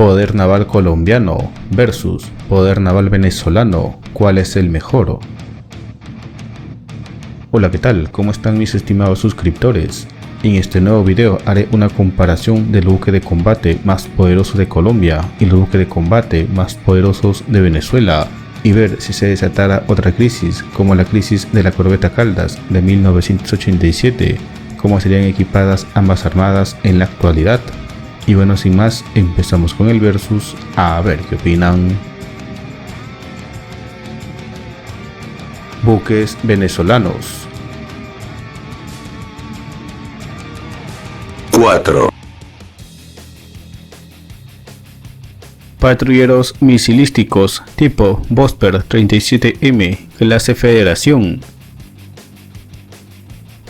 Poder naval colombiano versus poder naval venezolano, ¿cuál es el mejor? Hola, ¿qué tal? ¿Cómo están mis estimados suscriptores? En este nuevo video haré una comparación del buque de combate más poderoso de Colombia y los buques de combate más poderosos de Venezuela, y ver si se desatara otra crisis como la crisis de la corbeta Caldas de 1987, cómo serían equipadas ambas armadas en la actualidad. Y bueno, sin más, empezamos con el versus, a ver qué opinan. Buques venezolanos. 4. Patrulleros misilísticos tipo Vosper 37M, clase Federación.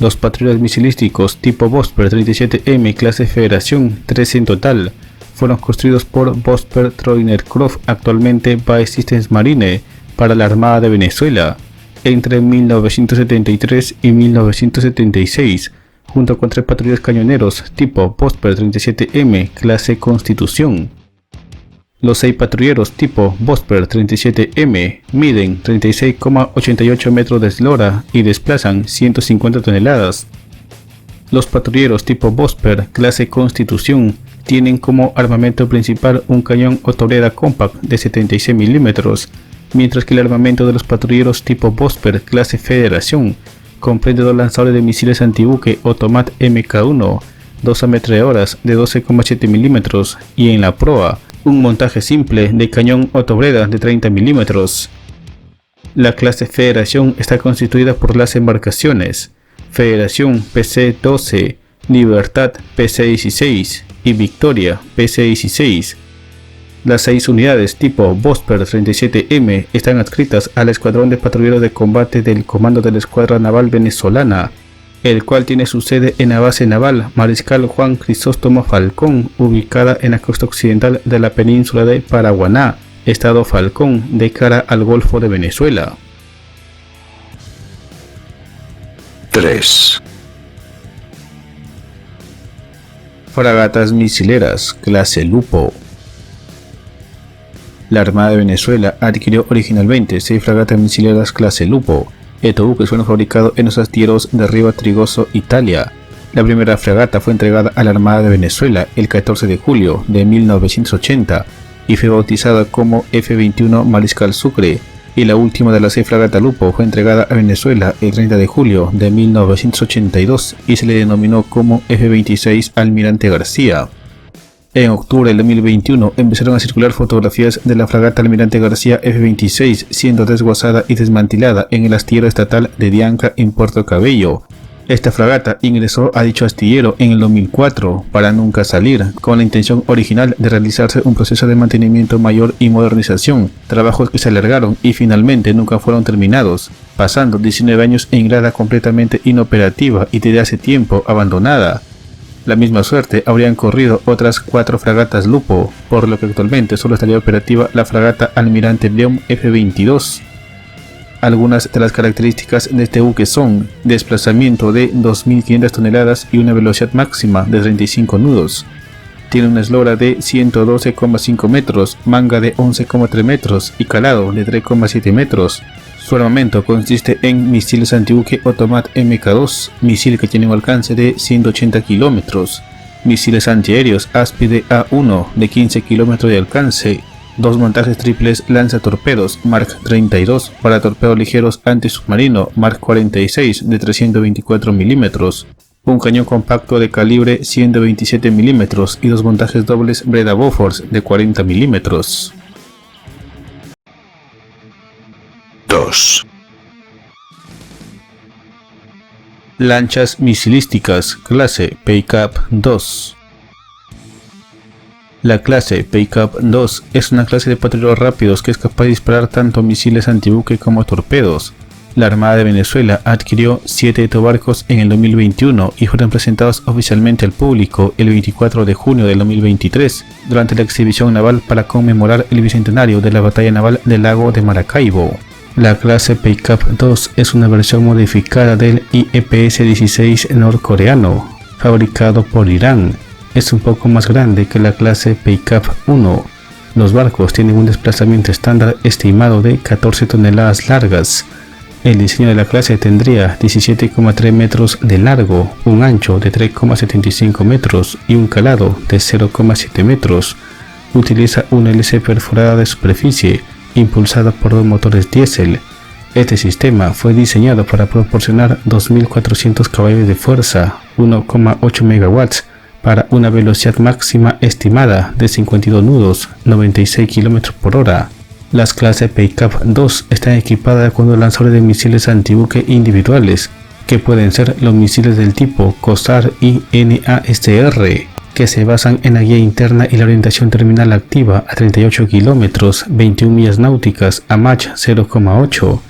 Los patrulleros misilísticos tipo Vosper 37M, clase Federación, 13 en total, fueron construidos por Vosper Troyercroft, actualmente BAE Systems Marine, para la Armada de Venezuela entre 1973 y 1976, junto con 3 patrulleros cañoneros tipo Vosper 37M, clase Constitución. Los 6 patrulleros tipo Vosper 37M miden 36,88 metros de eslora y desplazan 150 toneladas. Los patrulleros tipo Vosper clase Constitución tienen como armamento principal un cañón Otobrera Compact de 76 mm, mientras que el armamento de los patrulleros tipo Vosper clase Federación comprende 2 lanzadores de misiles antibuque Automat Mk1, 2 ametralladoras de 12,7 mm y en la proa un montaje simple de cañón Otobrera de 30 mm. La clase Federación está constituida por las embarcaciones Federación PC-12, Libertad PC-16 y Victoria PC-16. Las 6 unidades tipo Vosper 37M están adscritas al Escuadrón de Patrulleros de Combate del Comando de la Escuadra Naval Venezolana, el cual tiene su sede en la base naval Mariscal Juan Crisóstomo Falcón, ubicada en la costa occidental de la península de Paraguaná, estado Falcón, de cara al Golfo de Venezuela. 3. Fragatas misileras clase Lupo. La Armada de Venezuela adquirió originalmente 6 fragatas misileras clase Lupo. Estos buques fueron fabricados en los astilleros de Riva Trigoso, Italia. La primera fragata fue entregada a la Armada de Venezuela el 14 de julio de 1980 y fue bautizada como F-21 Mariscal Sucre, y la última de las 6 fragatas Lupo fue entregada a Venezuela el 30 de julio de 1982 y se le denominó como F-26 Almirante García. En octubre del 2021 empezaron a circular fotografías de la fragata Almirante García F-26 siendo desguazada y desmantelada en el astillero estatal de Dianca en Puerto Cabello. Esta fragata ingresó a dicho astillero en el 2004 para nunca salir, con la intención original de realizarse un proceso de mantenimiento mayor y modernización, trabajos que se alargaron y finalmente nunca fueron terminados, pasando 19 años en grada completamente inoperativa y desde hace tiempo abandonada. La misma suerte habrían corrido otras 4 fragatas Lupo, por lo que actualmente solo estaría operativa la fragata Almirante León F-22. Algunas de las características de este buque son desplazamiento de 2.500 toneladas y una velocidad máxima de 35 nudos. Tiene una eslora de 112,5 metros, manga de 11,3 metros y calado de 3,7 metros. Su armamento consiste en misiles antibuque Automat Mk2, misil que tiene un alcance de 180 kilómetros, misiles antiaéreos Aspide A1 de 15 kilómetros de alcance, 2 montajes triples lanzatorpedos Mark 32 para torpedos ligeros antisubmarino Mark 46 de 324 milímetros, un cañón compacto de calibre 127 milímetros y 2 montajes dobles Breda Bofors de 40 milímetros. 2. Lanchas misilísticas clase PACAP 2. La clase PACAP 2 es una clase de patrulleros rápidos que es capaz de disparar tanto misiles antibuque como torpedos. La Armada de Venezuela adquirió 7 de estos barcos en el 2021 y fueron presentados oficialmente al público el 24 de junio del 2023 durante la exhibición naval para conmemorar el bicentenario de la batalla naval del lago de Maracaibo. La clase PACAP 2 es una versión modificada del IEPS-16 norcoreano, fabricado por Irán, es un poco más grande que la clase Peicap 1. Los barcos tienen un desplazamiento estándar estimado de 14 toneladas largas. El diseño de la clase tendría 17,3 metros de largo, un ancho de 3,75 metros y un calado de 0,7 metros. Utiliza una hélice perforada de superficie, impulsada por dos motores diésel. Este sistema fue diseñado para proporcionar 2.400 caballos de fuerza, 1,8 megawatts, para una velocidad máxima estimada de 52 nudos, 96 km por hora. Las clases Peicap 2 están equipadas con dos lanzadores de misiles antibuque individuales, que pueden ser los misiles del tipo COSAR y NASR, que se basan en la guía interna y la orientación terminal activa a 38 km, 21 millas náuticas a Mach 0,8.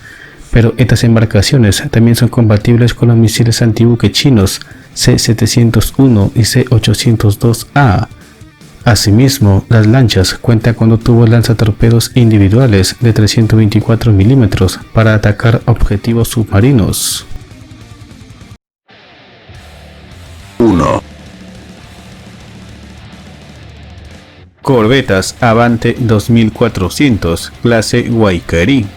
Pero estas embarcaciones también son compatibles con los misiles antibuque chinos C-701 y C-802A. Asimismo, las lanchas cuentan con dos tubos lanzatorpedos individuales de 324 mm para atacar objetivos submarinos. 1. Corbetas Avante 2400, clase Waikari.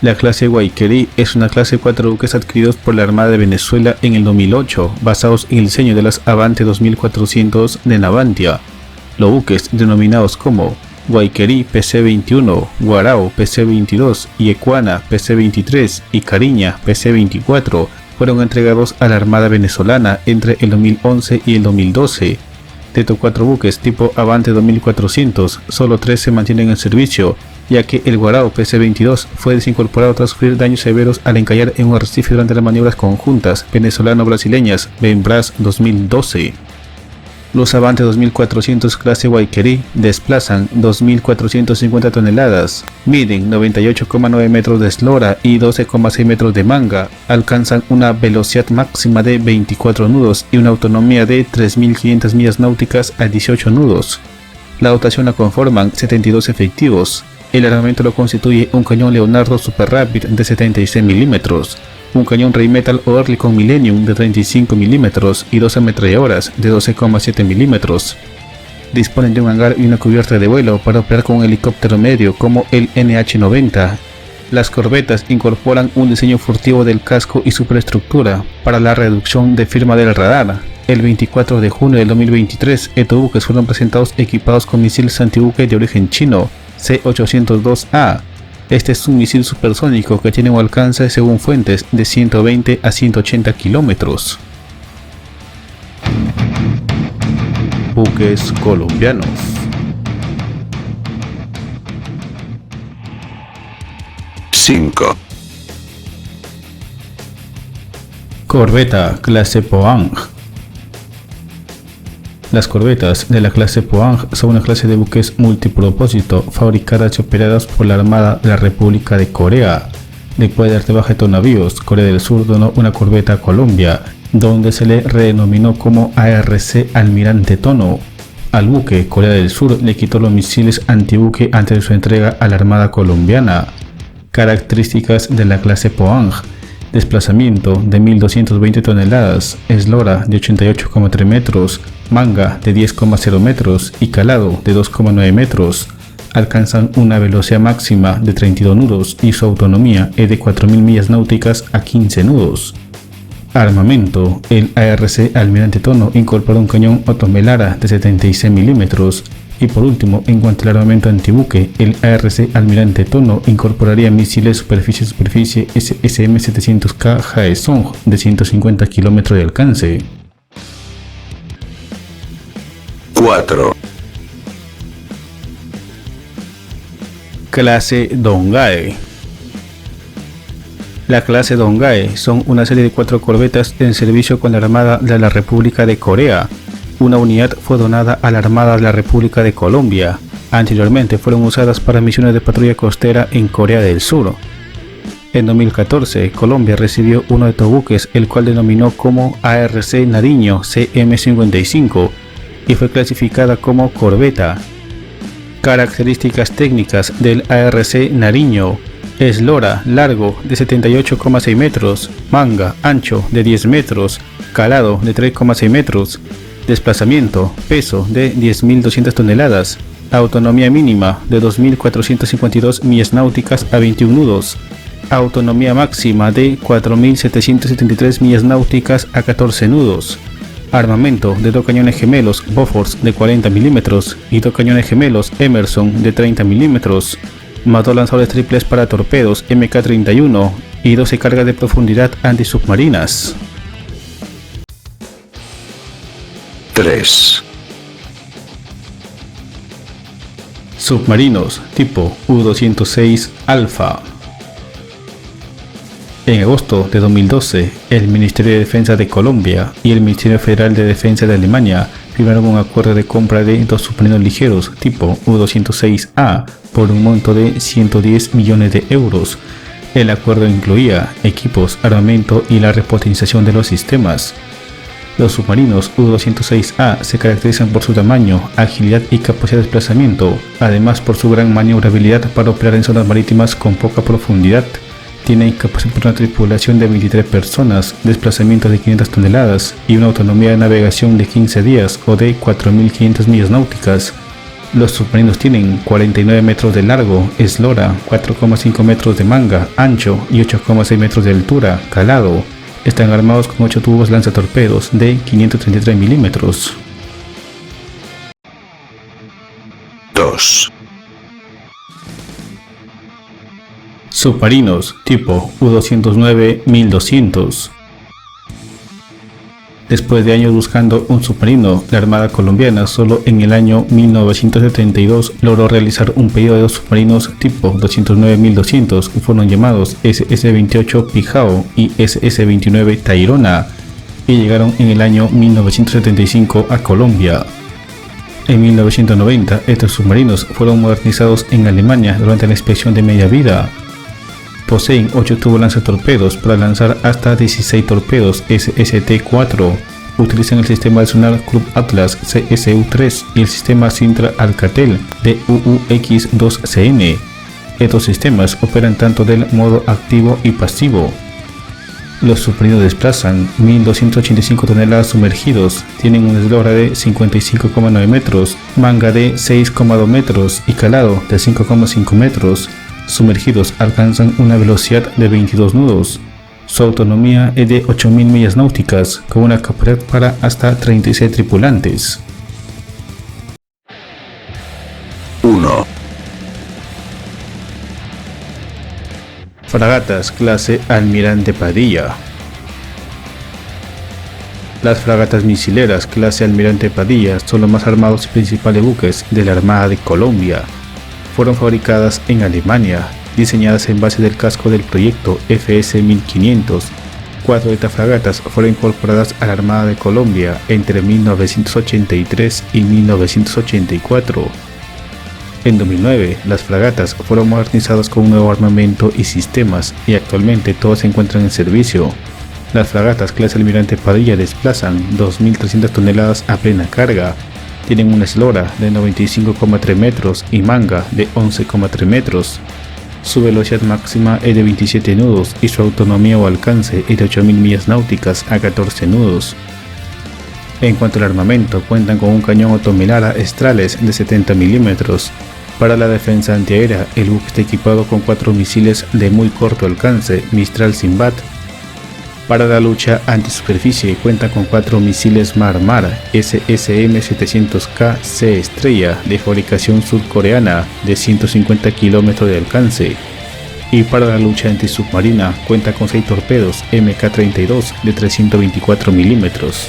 La clase Waikari es una clase de 4 buques adquiridos por la Armada de Venezuela en el 2008, basados en el diseño de las Avante 2400 de Navantia. Los buques denominados como Waikari PC-21, Guarao PC-22 y Ecuana PC-23 y Cariña PC-24 fueron entregados a la Armada venezolana entre el 2011 y el 2012. De estos 4 buques tipo Avante 2400, solo 3 se mantienen en servicio, ya que el Guarao PC-22 fue desincorporado tras sufrir daños severos al encallar en un arrecife durante las maniobras conjuntas venezolano-brasileñas BENBRAS 2012. Los Avante 2400 clase Waikari desplazan 2.450 toneladas, miden 98,9 metros de eslora y 12,6 metros de manga, alcanzan una velocidad máxima de 24 nudos y una autonomía de 3.500 millas náuticas a 18 nudos. La dotación la conforman 72 efectivos. El armamento lo constituye un cañón Leonardo Super Rapid de 76 mm, un cañón Rheinmetall Oerlikon Millennium de 35 mm y 2 ametralladoras de 12,7 mm. Disponen de un hangar y una cubierta de vuelo para operar con un helicóptero medio como el NH-90. Las corbetas incorporan un diseño furtivo del casco y superestructura para la reducción de firma del radar. El 24 de junio del 2023, estos buques fueron presentados equipados con misiles antibuque de origen chino C-802A. Este es un misil supersónico que tiene un alcance, según fuentes, de 120 a 180 kilómetros. Buques colombianos. Cinco. Corbeta clase Pohang. Las corbetas de la clase Pohang son una clase de buques multipropósito fabricadas y operadas por la Armada de la República de Corea. Después del rebaje de navíos, Corea del Sur donó una corbeta a Colombia, donde se le redenominó como ARC Almirante Tono. Al buque, Corea del Sur le quitó los misiles antibuque antes de su entrega a la Armada colombiana. Características de la clase Pohang: desplazamiento de 1.220 toneladas, eslora de 88,3 metros, manga de 10,0 metros y calado de 2,9 metros. Alcanzan una velocidad máxima de 32 nudos y su autonomía es de 4.000 millas náuticas a 15 nudos. Armamento: el ARC Almirante Tono incorpora un cañón Otomelara de 76 milímetros. Y por último, en cuanto al armamento antibuque, el ARC Almirante Tono incorporaría misiles superficie-superficie SM-700K Haesong de 150 km de alcance. 4. Clase Dongae. La clase Dongae son una serie de 4 corbetas en servicio con la Armada de la República de Corea. Una unidad fue donada a la Armada de la República de Colombia. Anteriormente fueron usadas para misiones de patrulla costera en Corea del Sur. En 2014, Colombia recibió uno de estos buques, el cual denominó como ARC Nariño CM-55 y fue clasificada como corbeta. Características técnicas del ARC Nariño: eslora largo de 78,6 metros, manga ancho de 10 metros, calado de 3,6 metros, desplazamiento, peso de 10.200 toneladas, autonomía mínima de 2.452 millas náuticas a 21 nudos, autonomía máxima de 4.773 millas náuticas a 14 nudos, armamento de 2 cañones gemelos Bofors de 40 mm y 2 cañones gemelos Emerson de 30 mm, motor lanzadores triples para torpedos Mk-31 y 12 cargas de profundidad antisubmarinas. 3. Submarinos tipo U-206 Alfa. En agosto de 2012, el Ministerio de Defensa de Colombia y el Ministerio Federal de Defensa de Alemania firmaron un acuerdo de compra de 2 submarinos ligeros tipo U-206A por un monto de 110 millones de euros. El acuerdo incluía equipos, armamento y la repotenciación de los sistemas. Los submarinos U-206A se caracterizan por su tamaño, agilidad y capacidad de desplazamiento, además por su gran maniobrabilidad para operar en zonas marítimas con poca profundidad. Tienen capacidad para una tripulación de 23 personas, desplazamiento de 500 toneladas y una autonomía de navegación de 15 días o de 4.500 millas náuticas. Los submarinos tienen 49 metros de largo, eslora, 4,5 metros de manga, ancho y 8,6 metros de altura, calado. Están armados con 8 tubos lanzatorpedos de 533 milímetros. 2. Submarinos tipo U-209-1200. Después de años buscando un submarino, la Armada colombiana solo en el año 1972 logró realizar un pedido de 2 submarinos tipo 209-1200 que fueron llamados SS-28 Pijao y SS-29 Tayrona y llegaron en el año 1975 a Colombia. En 1990, estos submarinos fueron modernizados en Alemania durante la inspección de media vida. Poseen 8 tubos lanzatorpedos para lanzar hasta 16 torpedos SST-4. Utilizan el sistema de sonar Club Atlas CSU-3 y el sistema Sintra Alcatel de UUX-2CN. Estos sistemas operan tanto del modo activo y pasivo. Los submarinos desplazan 1.285 toneladas sumergidos, tienen una eslora de 55,9 metros, manga de 6,2 metros y calado de 5,5 metros. Sumergidos alcanzan una velocidad de 22 nudos. Su autonomía es de 8.000 millas náuticas, con una capacidad para hasta 36 tripulantes. 1. Fragatas clase Almirante Padilla. Las fragatas misileras clase Almirante Padilla son los más armados y principales buques de la Armada de Colombia. Fueron fabricadas en Alemania, diseñadas en base del casco del proyecto FS-1500. 4 de estas fragatas fueron incorporadas a la Armada de Colombia entre 1983 y 1984. En 2009, las fragatas fueron modernizadas con un nuevo armamento y sistemas y actualmente todas se encuentran en servicio. Las fragatas clase Almirante Padilla desplazan 2.300 toneladas a plena carga. Tienen una eslora de 95,3 metros y manga de 11,3 metros. Su velocidad máxima es de 27 nudos y su autonomía o alcance es de 8.000 millas náuticas a 14 nudos. En cuanto al armamento, cuentan con un cañón Otomelara Strales de 70 milímetros. Para la defensa antiaérea, el buque está equipado con 4 misiles de muy corto alcance Mistral Sinbad. Para la lucha antisuperficie cuenta con 4 misiles Mar-Mar SSM-700K C Estrella de fabricación surcoreana de 150 km de alcance. Y para la lucha antisubmarina cuenta con 6 torpedos Mk-32 de 324 milímetros.